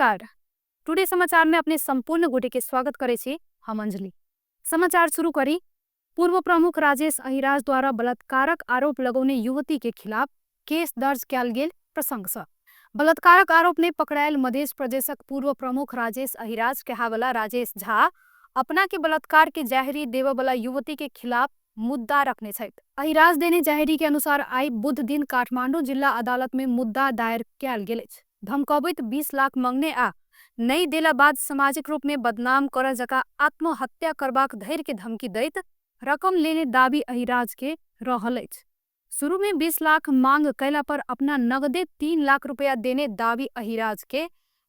नमस्कार। टुडे समाचार में अपने संपूर्ण गोटे के स्वागत करे छी हम अंजलि। समाचार शुरू करी। पूर्व प्रमुख राजेश अहिराज द्वारा बलात्कारक आरोप लगाउने युवती के खिलाफ केस दर्ज कयल गेल प्रसंग छ। बलात्कारक आरोप में पकड़ायल मध्य प्रदेशक पूर्व प्रमुख राजेश अहिराज कहावला राजेश झा अपना के बलात्कार के जाहिरी देव वाला युवती के खिलाफ मुद्दा रखने छथि। अहिराज देने जाहिरी के अनुसार आई बुध दिन काठमांडू जिला अदालत में मुद्दा दायर कयल गेल अछि। धमकबित 20 लाख मांगने आ नहीं देला बाद सामाजिक रूप में बदनाम कर जका आत्महत्या करबाक धैर्य के धमकी दैत रकम लेने दाबी अहिराज के रहल अछि। शुरू में 20 लाख मांग कैला पर अपना नगदे 3 लाख रुपया देने दाबी अहिराज के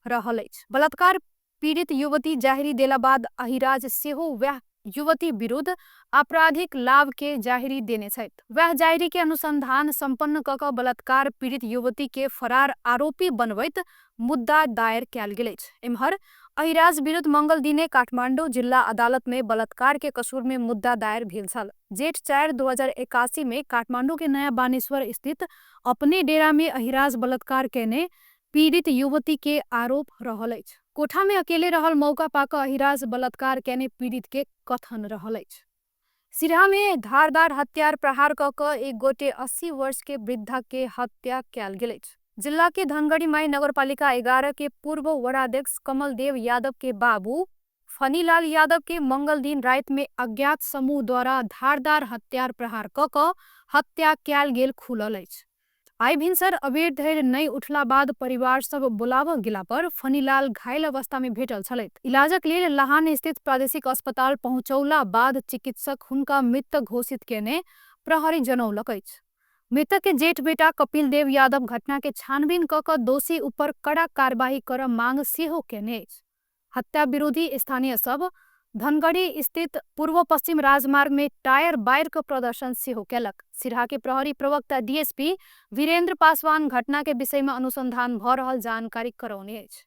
रहल अछि। बलात्कार पीड़ित युवती जाहिरी देला बाद अहिराज सेहो वह युवती विरुद्ध आपराधिक लाभ के जाहिरी देने छथि। वह जाहिरी के अनुसंधान संपन्न कऽ कऽ बलात्कार पीड़ित युवती के फरार आरोपी बनबैत मुद्दा दायर कयल गेल अछि। एम्हर अहिराज विरुद्ध मंगल दिने काठमांडू जिला अदालत में बलात्कार के कसूर में मुद्दा दायर भेल छल। जेठ 4, 2081 में काठमांडू के नया बानेश्वर स्थित अपने डेरा में अहिराज बलात्कार केने पीड़ित युवती के आरोप रहल अछि। कोठा में अकेले रहल मौका पाकर अहिराज बलात्कार केने पीड़ित के कथन रहल अछि। सिरहा में धारदार हथियार प्रहार कऽ कऽ एक गोटे 80 वर्ष के वृद्धा के हत्या कयल गेल अछि। जिला के धनगढ़ी माई नगरपालिका 11 के पूर्व वार्डाध्यक्ष कमल देव यादव के बाबू फनीलाल यादव के मंगल दिन रात में अज्ञात समूह द्वारा धारदार हथियार प्रहार कऽ कऽ हत्या कयल गेल खुलल अछि। आई भिनसर अबेर धरि नहीं उठला बाद परिवार सब बुलाव गेला पर फनीलाल घायल अवस्था में भेटल छलैथ। इलाजक लेल लाहान स्थित प्रादेशिक अस्पताल पहुंचौला बाद चिकित्सक हुनका मृत घोषित केने प्रहरी जनौलक अछि। मृतक के जेठ बेटा कपिल देव यादव घटना के छानबीन कऽ कऽ दोषी ऊपर कड़ा कार्रवाई कर मांग सेहो केने अछि। हत्या विरोधी स्थानीय सब धनगढ़ी स्थित पूर्व पश्चिम राजमार्ग में टायर बाइक प्रदर्शन सेहो केलक। सिरहा के प्रहरी प्रवक्ता डीएसपी वीरेंद्र पासवान घटना के विषय में अनुसंधान भ रहल जानकारी करौने अछि।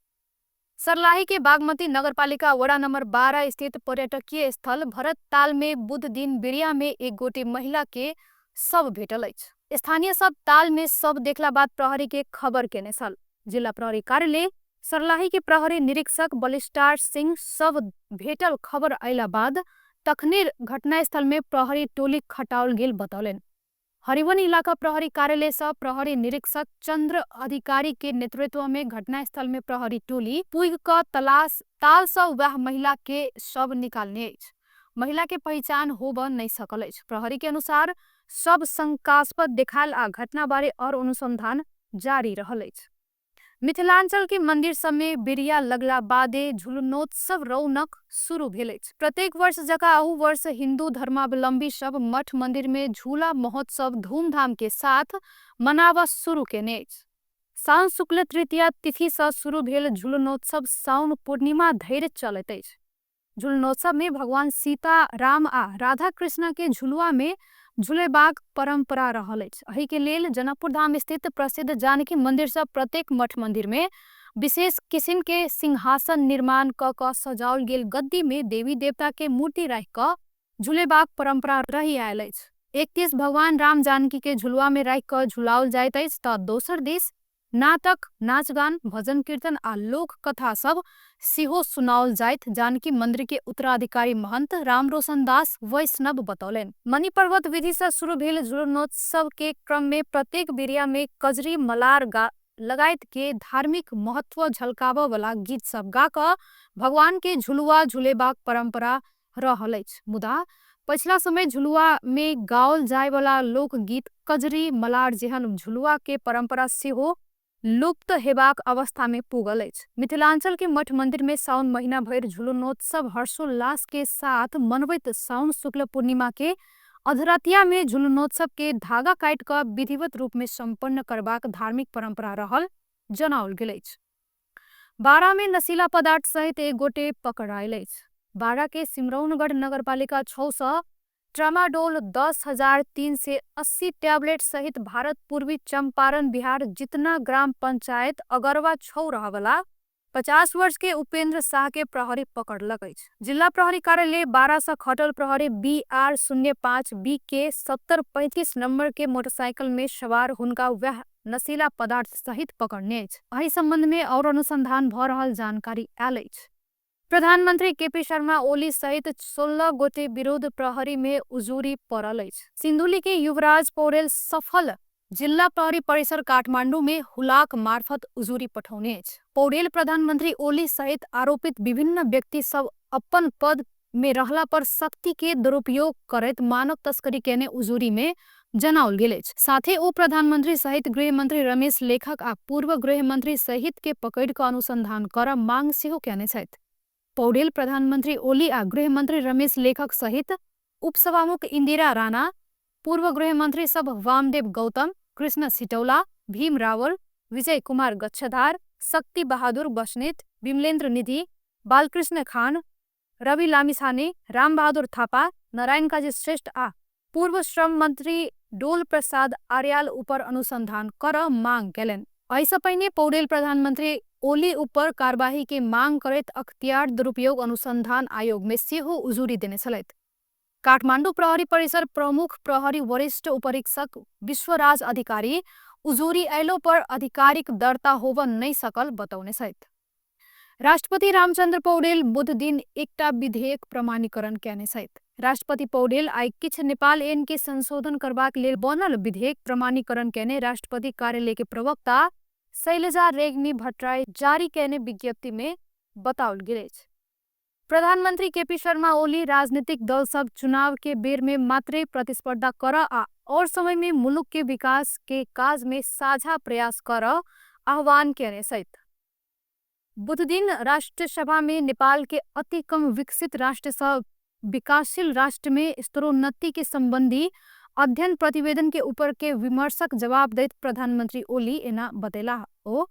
सर्लाही के बागमती नगरपालिका वड़ा नंबर 12 स्थित पर्यटकीय स्थल भरत ताल में बुध दिन बिरिया में एक गोटे महिला के शव भेटल अछि। स्थानीय सब ताल में शव देखला बाद प्रहरी के खबर केने छल। जिला प्रहरी कार्यालय सर्लाही के प्रहरी निरीक्षक बलिस्टार सिंह शव भेटल खबर अयला बाद तखने घटनास्थल में प्रहरी टोली खटाओल गेल बतौलन। हरिवन इलाका प्रहरी कार्यालय से प्रहरी निरीक्षक चंद्र अधिकारी के नेतृत्व में घटनास्थल में प्रहरी टोली पुग क तलाश ताल से वह महिला के शव निकालने अछि। महिला के पहचान होब नहीं सकल अछि। प्रहरी के अनुसार शव शंकास्पद देखायल आ घटना बारे और अनुसंधान जारी रहल अछि। मिथिलांचल के मंदिर सब में बिरिया लगला बादे झुलनोत्सव रौनक शुरू भेल अछि। प्रत्येक वर्ष जकाँ अहू वर्ष हिंदू धर्मावलंबी सब मठ मंदिर में झूला महोत्सव धूमधाम के साथ मनाब शुरू केने अछि। साउन शुक्ल तृतीया तिथि से शुरू भेल झुलनोत्सव साउन पूर्णिमा धरि चलैत अछि। झुलनोत्सव में भगवान सीता राम आ राधा कृष्ण के झुलुआ में झुलेबाक परंपरा रहल अछि। एहि के लेल जनकपुर धाम स्थित प्रसिद्ध जानकी मंदिर से प्रत्येक मठ मंदिर में विशेष किस्म के सिंहासन निर्माण क कऽ सजाओल गेल गद्दी में देवी देवता के मूर्ति राखि कऽ झुलेबाक परंपरा रही आयल अछि। एक दिस भगवान राम जानकी के झुलुआ में राखि कऽ झुलाओल जाइत अछि तऽ दोसर दिस नाटक, नाच गान, भजन कीर्तन आ लोक कथा सब सेहो सुनाओल जाइत जानकी मंदिर के उत्तराधिकारी महंत रामरोशन दास वैष्णव बतौलन। मणि पर्वत विधि से शुरू भेल झुलनोत्सव के क्रम में प्रत्येक बिरिया में कजरी मलार लगाइत के धार्मिक महत्व झलकाव वाला गीत सब गा कऽ भगवान के झुलुआ झुलेबाक परंपरा रहल अछि। मुदा पछिला समय झुलुआ में गाओल जाय वाला लोकगीत कजरी मलार जेहन झुलुआ के परंपरा सेहो लुप्त हेबाक अवस्था में पुगल अछि। मिथिलांचल के मठ मंदिर में साउन महीना भर झुलनोत्सव हर्षोल्लास के साथ मनबैत साउन शुक्ल पूर्णिमा के अधरतिया में झुलनोत्सव के धागा काटि कऽ विधिवत रूप में संपन्न करबाक धार्मिक परंपरा रहल जनाओल गेल अछि। बारा में नशीला पदार्थ सहित एक गोटे पकड़ायल अछि। बारा के सिमरौनगढ़ नगरपालिका 6 से ट्रामाडोल 10,380 टैबलेट सहित भारत पूर्वी चंपारण बिहार जितना ग्राम पंचायत अगरवा 6 रहवाला 50 वर्ष के उपेंद्र शाह के प्रहरी पकड़लक अछि। जिला प्रहरी कार्यालय 12 से खटल प्रहरी BR05B के 7035 नंबर के मोटरसाइकिल में सवार हुनका वह नशीला पदार्थ सहित पकड़ने अछि। एहि संबंध में और अनुसंधान भ रहल जानकारी आयल अछि। प्रधानमंत्री केपी शर्मा ओली सहित 16 गोटे विरुद्ध प्रहरी में उजुरी पड़ल अछि। सिन्धुली के युवराज पौडेल सफल जिला प्रहरी परिसर काठमांडू में हुलाक मार्फत उजुरी पठौने अछि। पौडेल प्रधानमंत्री ओली सहित आरोपित विभिन्न व्यक्ति सब अपन पद में रहला पर शक्ति के दुरुपयोग करैत मानव तस्करी केने उजुरी में जनाओल गेल अछि। साथे ओ प्रधानमंत्री सहित गृह मंत्री रमेश लेखक आ पूर्व गृह मंत्री सहित के पकड़ क अनुसंधान कर मांग सेहो केने छथि। पौडेल प्रधानमंत्री ओली आ गृह मंत्री रमेश लेखक सहित उपसभामुख इंदिरा राणा, पूर्व गृह मंत्री सब वामदेव गौतम, कृष्ण सिटौला, भीम रावल, विजय कुमार गच्छधार, शक्ति बहादुर बस्नेत, विमलेन्द्र निधि, बालकृष्ण खान, रवि लामिछाने, राम बहादुर थापा, नारायण काजी श्रेष्ठ आ पूर्व श्रम मंत्री डोल प्रसाद आर्याल ऊपर अनुसंधान कर मांग केलनि। एहिसँ पहिने पौडेल प्रधानमंत्री ओली ऊपर कार्यवाही के मांग करैत अख्तियार दुरुपयोग अनुसंधान आयोग में सेहो उजुरी देने छलैथ। काठमांडू प्रहरी परिसर प्रमुख प्रहरी वरिष्ठ उपरीक्षक विश्वराज अधिकारी उजुरी अयलो पर आधिकारिक दर्ता होब नहीं सकल बतौने छथि। राष्ट्रपति रामचंद्र पौडेल बुध दिन एकटा विधेयक प्रमाणीकरण केने छथि। राष्ट्रपति पौडेल आई किछ नेपाल ऐन के संशोधन करबाक लेल बनल विधेयक प्रमाणीकरण केने राष्ट्रपति कार्यालय के प्रवक्ता शैलजा रेग्मी भट्टराई जारी केने विज्ञप्ति में बताओल गेल अछि। प्रधानमंत्री केपी शर्मा ओली राजनीतिक दल सब चुनाव के बेर में मात्रे प्रतिस्पर्धा कर आ और समय में मुलुक के विकास के काज में साझा प्रयास कर आह्वान केने छथि। बुध दिन राष्ट्र सभा में नेपाल के अति कम विकसित राष्ट्र से विकासशील राष्ट्र में स्तरोन्नति के संबंधी अध्ययन प्रतिवेदन के ऊपर के विमर्शक जवाब दैत प्रधानमंत्री ओली एना बतेला। ओ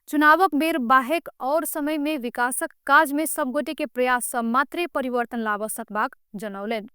चुनावक बेर बाहेक और समय में विकासक काज में सब गोटे के प्रयास से मात्रे परिवर्तन लाब सकबाक जनौलनि।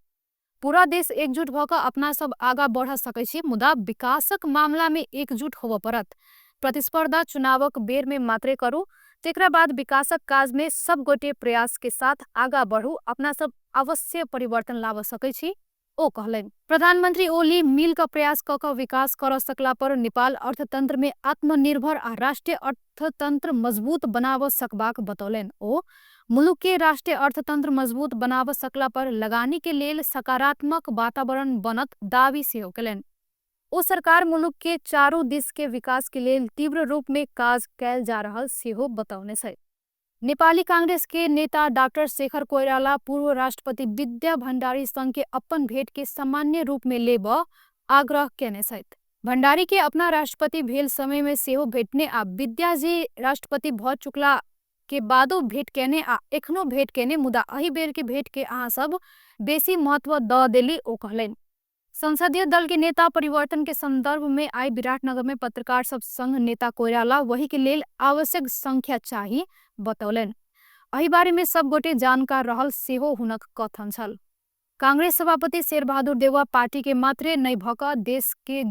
पूरा देश एकजुट भ क अपना सब आगा बढ़ सकै छी, मुदा विकासक मामला में एकजुट होब पड़त। प्रतिस्पर्धा चुनावक बेर में मात्रे करू, तेकरा बाद विकासक काज में सब गोटे प्रयास के साथ आगा बढ़ू, अपना सब अवश्य परिवर्तन लाब सकै छी, ओ कहलनि। प्रधानमंत्री ओली मिल क प्रयास क विकास कर सकला पर नेपाल अर्थतंत्र में आत्मनिर्भर आ राष्ट्रीय अर्थतंत्र मजबूत बनाब सकबाक बतौलनि। ओ मुलुक के राष्ट्रीय अर्थतंत्र मजबूत बनाब सकला पर लगानी के लेल सकारात्मक वातावरण बनत दावी सेहो केलनि। ओ सरकार मुलुक के चारू दिस के विकास के लेल तीव्र रूप में काज कैल जा रहल सेहो बतौने छै। नेपाली कांग्रेस के नेता डॉक्टर शेखर कोइराला पूर्व राष्ट्रपति विद्या भण्डारी संग के अपन भेंट के सामान्य रूप में लेब आग्रह केने छथि। भण्डारी के अपना राष्ट्रपति भेल समय में सेहो भेटने आ विद्या जी राष्ट्रपति भ चुकला के बादो भेंट केने आ एखनो भेंट केने, मुदा एहि बेर के भेंट के अहाँ सब बेसी महत्व द देली, ओ कहलनि। संसदीय दल के नेता परिवर्तन के संदर्भ में आई विराटनगर में पत्रकार सब संग नेता कोइराला वही के लेल आवश्यक संख्या चाही बतौलनि। एहि बारे में सब गोटे जानकार रहल सेहो हुनक कथन छल। कांग्रेस सभापति शेरबहादुर देउवा पार्टी के मात्रे नहीं भ क देश के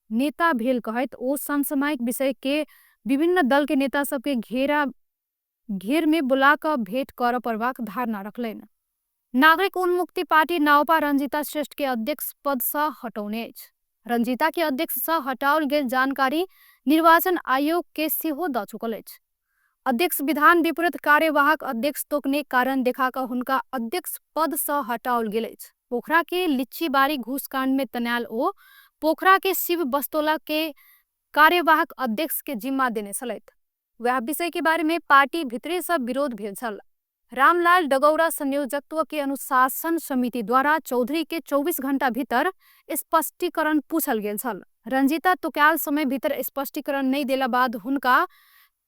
नेता भेल कहैत ओ समसामयिक विषय के विभिन्न दल के नेता सब के घेर में बुला क भेंट कर परबाक धारणा रखलनि। नागरिक उन्मुक्ति पार्टी नाउपा रंजीता श्रेष्ठ के अध्यक्ष पद से हटौने अछि। रंजीता के अध्यक्ष से हटाओल गेल जानकारी निर्वाचन आयोग के सेहो द चुकल अछि। अध्यक्ष विधान विपरीत कार्यवाहक अध्यक्ष तोकने कारण देखा क हुनका अध्यक्ष पद से हटाओल गेल अछि। पोखरा के लिच्चीबारी घूसकांड में तनायल ओ पोखरा के शिव बस्तोला के कार्यवाहक अध्यक्ष के जिम्मा देने छलैथ। वह विषय के बारे में पार्टी भितरे से विरोध भेल छल। रामलाल डगौरा संयोजकत्व के अनुशासन समिति द्वारा चौधरी के 24 घंटा भीतर स्पष्टीकरण पूछल गेल छल। रंजीता तुकाल समय भीतर स्पष्टीकरण नहीं देला बाद हुनका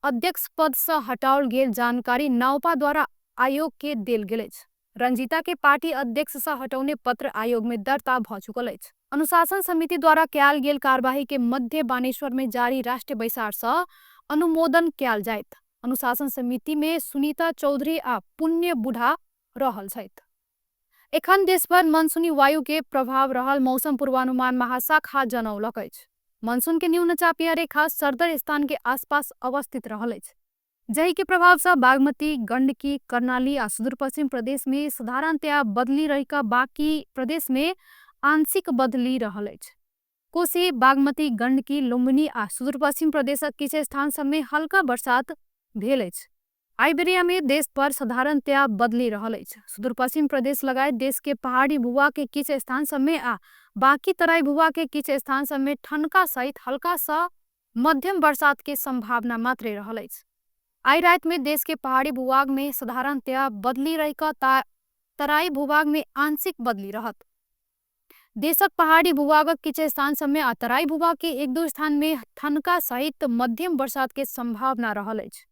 अध्यक्ष पद से हटाओल गेल जानकारी नाउपा द्वारा आयोग के देल गेल अछि। रंजीता के पार्टी अध्यक्ष से हटौने पत्र आयोग में दर्ता भ चुकल अछि। अनुशासन समिति द्वारा कयल गेल कार्यवाही के मध्य बानेश्वर में जारी राष्ट्रीय बैसार से अनुमोदन कयल जायत। अनुशासन समिति में सुनीता चौधरी आ पुण्य बुढ़ा रहल छथि। एखन देशभर मनसूनी वायु के प्रभाव रहल मौसम पूर्वानुमान महाशाखा जनौलक अछि। मानसून के न्यून चापीय रेखा सरदर स्थान के आसपास अवस्थित रहल अछि, जहि के प्रभाव से बागमती, गंडकी, कर्णाली आ सुदूर पश्चिम प्रदेश में साधारणतया बदली रही का बाकी प्रदेश में आंशिक बदली रहल अछि। कोशी, बागमती, गण्डकी, लुम्बिनी आ सुदूरपश्चिम प्रदेशक किछु स्थान सबमे हल्का बरसात भेल अछि। आइबेरिया में देश पर साधारणतया बदली रहल अछि। सुदूरपश्चिम प्रदेश लगायत देश के पहाड़ी भूभाग के किछु स्थान सबमे आ बाकी तराई भूभाग के किछु स्थान सबमे ठनका सहित हल्का सा मध्यम बरसात के संभावना मात्रै रहल अछि। आई रात में देश के पहाड़ी भूभाग में साधारणतया बदली रही तराई भूभाग में आंशिक बदली रहत। देशक पहाड़ी भूभागक किछु स्थान सबमे आ तराई भूभाग के एक दो स्थान में ठनका सहित मध्यम बरसात के संभावना रहल अछि।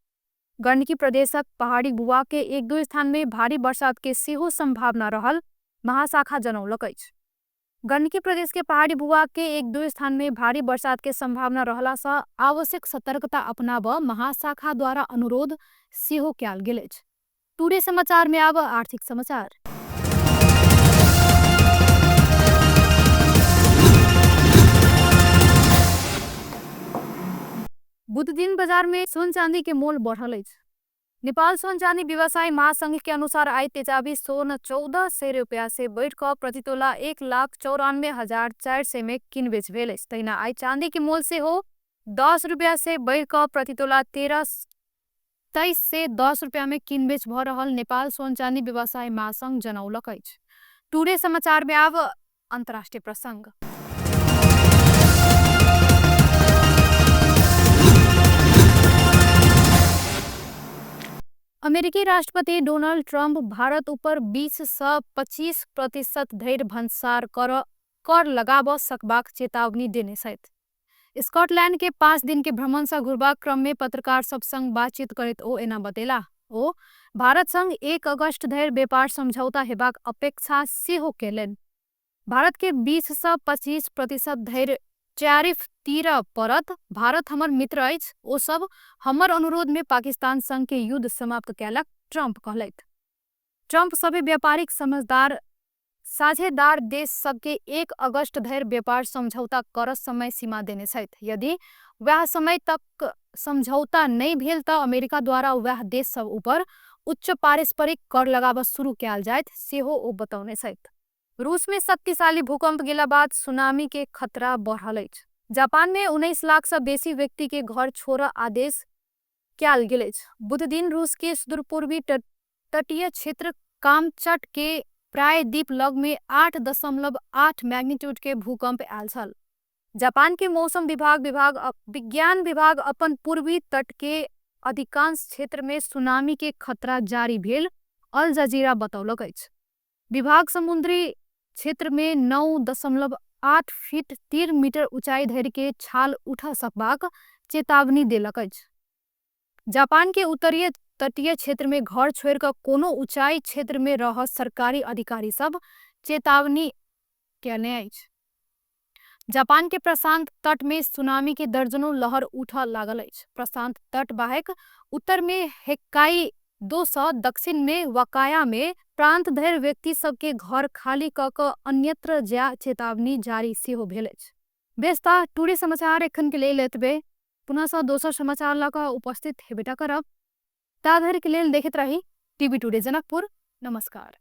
गण्डकी प्रदेशक पहाड़ी भूभाग के एक दो स्थान में भारी बरसात के सेहो संभावना रहल महाशाखा जनौलक अछि। गण्डकी प्रदेश के पहाड़ी भूभाग के एक दो स्थान में भारी बरसात के संभावना रहला सँ आवश्यक सतर्कता अपनाब महाशाखा द्वारा अनुरोध सेहो कयल गेल अछि। टुडे समाचार में आब आर्थिक समाचार। बुध दिन बाजार में सोन चांदी के मोल बढ़ल अछि। नेपाल सोन चांदी व्यवसायी महासंघ के अनुसार आई तेजाबी सोन 1400 रुपया से बढ़कर प्रति तोला 1,94,400 में किनबेच भेल अछि। तहिना आई चांदी के मोल से हो 10 रुपया से बढ़कर प्रति तोला 23 से 10 रुपया में किनबेच भ रहल नेपाल सोन चांदी व्यवसायी महासंघ जनौलक अछि। टुडे समाचार में आब अंतर्राष्ट्रीय प्रसंग। अमेरिकी राष्ट्रपति डोनाल्ड ट्रंप भारत ऊपर 20 से 25% धरि भन्सार कर लगाब सकबाक चेतावनी देने छथि। स्कॉटलैंड के 5 दिन के भ्रमण से घुरबाक क्रम में पत्रकार सब संग बातचीत करैत ओ एना बतेला। ओ भारत संग 1 अगस्त धरि व्यापार समझौता हेबाक अपेक्षा सेहो केलनि। भारत के 20 से 25% धरि टैरिफ तीर परत। भारत हमर मित्र अछि, ओ सब हमर अनुरोध में पाकिस्तान संग के युद्ध समाप्त कैलक, ट्रंप कहलथि। ट्रंप सभी व्यापारिक साझेदार देश सबके 1 अगस्त धरि व्यापार समझौता कर समय सीमा देने छथि। यदि वह समय तक समझौता नहीं भेल त अमेरिका द्वारा वह देश सब ऊपर उच्च पारस्परिक कर लगाब शुरू कैल जायत सेहो ओ बतौने छथि। रूस में शक्तिशाली भूकंप गेला बाद सुनामी के खतरा बढ़ल अछि। जापान में 19 लाख से बेसी व्यक्ति के घर छोड़ आदेश कैल गेल अछि। बुध दिन रूस के सुदूर पूर्वी तटीय क्षेत्र कामचट के प्रायद्वीप लग में 8.8 मैग्नीट्यूड के भूकंप आयल छल। जापान के मौसम विज्ञान विभाग अपन पूर्वी तट के अधिकांश क्षेत्र में सुनामी के खतरा जारी भेल अल जजीरा बतौलक अछि। विभाग समुद्री क्षेत्र में 9.8 फीट 3 मीटर ऊंचाई धरि के छाल उठा सकबाक चेतावनी देलक अछि। जापान के उत्तरीय तटीय क्षेत्र में घर छोड़ कर कोनो ऊंचाई क्षेत्र में रह सरकारी अधिकारी सब चेतावनी केने अछि। जापान के प्रशांत तट में सुनामी के दर्जनों लहर उठा लागल अछि। प्रशांत तट बाहेक उत्तर में होक्काइडो सँ दक्षिण में वकाया में प्रांत धरि व्यक्ति सबके घर खाली क क अन्यत्र जा चेतावनी जारी सेहो भेल अछि। बेस्ता टुडे समाचार एखन के लेल एतबे। पुनः सँ दोसर समाचार ल क उपस्थित हेबेटा करब। ता धरि के लेल देखैत रही टीवी टुडे जनकपुर। नमस्कार।